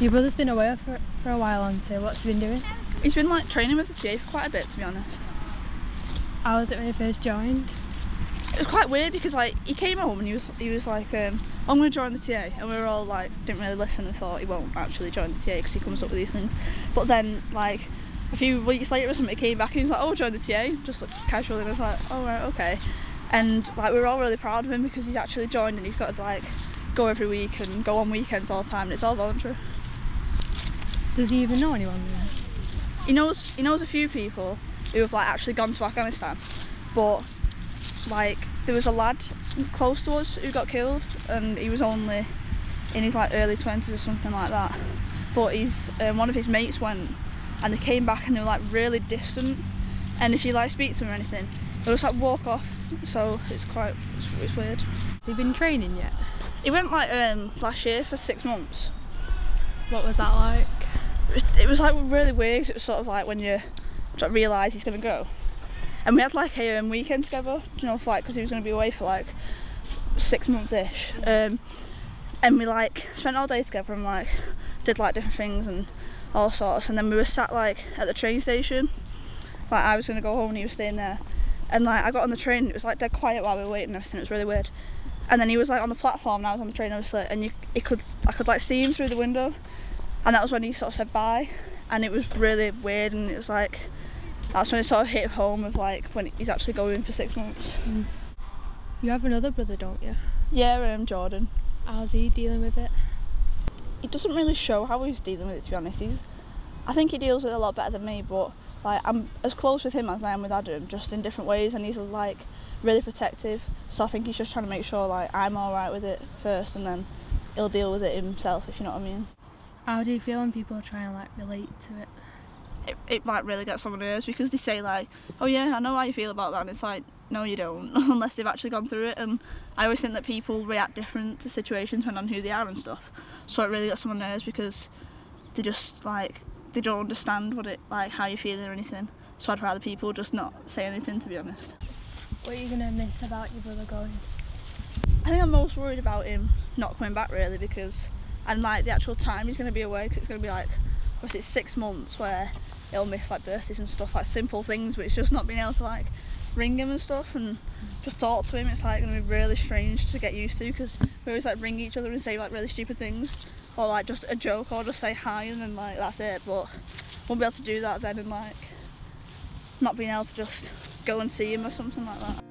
Your brother's been away for a while, on so what's he been doing? He's been like training with the TA for quite a bit, to be honest. How was it when he first joined? It was quite weird because like he came home and he was like, I'm going to join the TA, and we were all like, didn't really listen and thought he won't actually join the TA because he comes up with these things. But then like a few weeks later or something, he came back and he was like, oh, join the TA, just like casually, and I was like, oh right, okay. And like we were all really proud of him because he's actually joined and he's got to like go every week and go on weekends all the time, and it's all voluntary. Does he even know anyone there? He knows a few people who have like actually gone to Afghanistan, but like there was a lad close to us who got killed, and he was only in his like early 20s or something like that. But he's one of his mates went, and they came back and they were like really distant. And if you like speak to him or anything, they'll just like walk off. So it's weird. Has he been training yet? He went like last year for 6 months. What was that like? It was like really weird. It was sort of like when you sort of realise he's going to go. And we had like a weekend together, you know, for like, because he was going to be away for like 6 months-ish. And we like spent all day together and like did like different things and all sorts. And then we were sat like at the train station. Like I was going to go home and he was staying there. And like I got on the train and it was like dead quiet while we were waiting and everything. It was really weird. And then he was like on the platform and I was on the train obviously, and I could like see him through the window. And that was when he sort of said bye. And it was really weird, and it was like, that's when it sort of hit home of like when he's actually going for 6 months. You have another brother, don't you? Yeah, Jordan. How's he dealing with it? He doesn't really show how he's dealing with it, to be honest. I think he deals with it a lot better than me, but like I'm as close with him as I am with Adam, just in different ways, and he's like really protective. So I think he's just trying to make sure like I'm alright with it first, and then he'll deal with it himself, if you know what I mean. How do you feel when people try and like relate to it? It like really gets on my nerves because they say like, oh yeah, I know how you feel about that, and it's like, no you don't, unless they've actually gone through it. And I always think that people react different to situations depending on who they are and stuff, so it really gets on my nerves because they just like, they don't understand what it like, how you feel or anything. So I'd rather people just not say anything, to be honest. What are you gonna miss about your brother going? I think I'm most worried about him not coming back really, because and like the actual time he's going to be away, because it's going to be like, obviously it's 6 months where he'll miss like birthdays and stuff, like simple things, but it's just not being able to like ring him and stuff and just talk to him. It's like going to be really strange to get used to, because we always like ring each other and say like really stupid things, or like just a joke, or just say hi and then like that's it. But won't be able to do that then, and like not being able to just go and see him or something like that.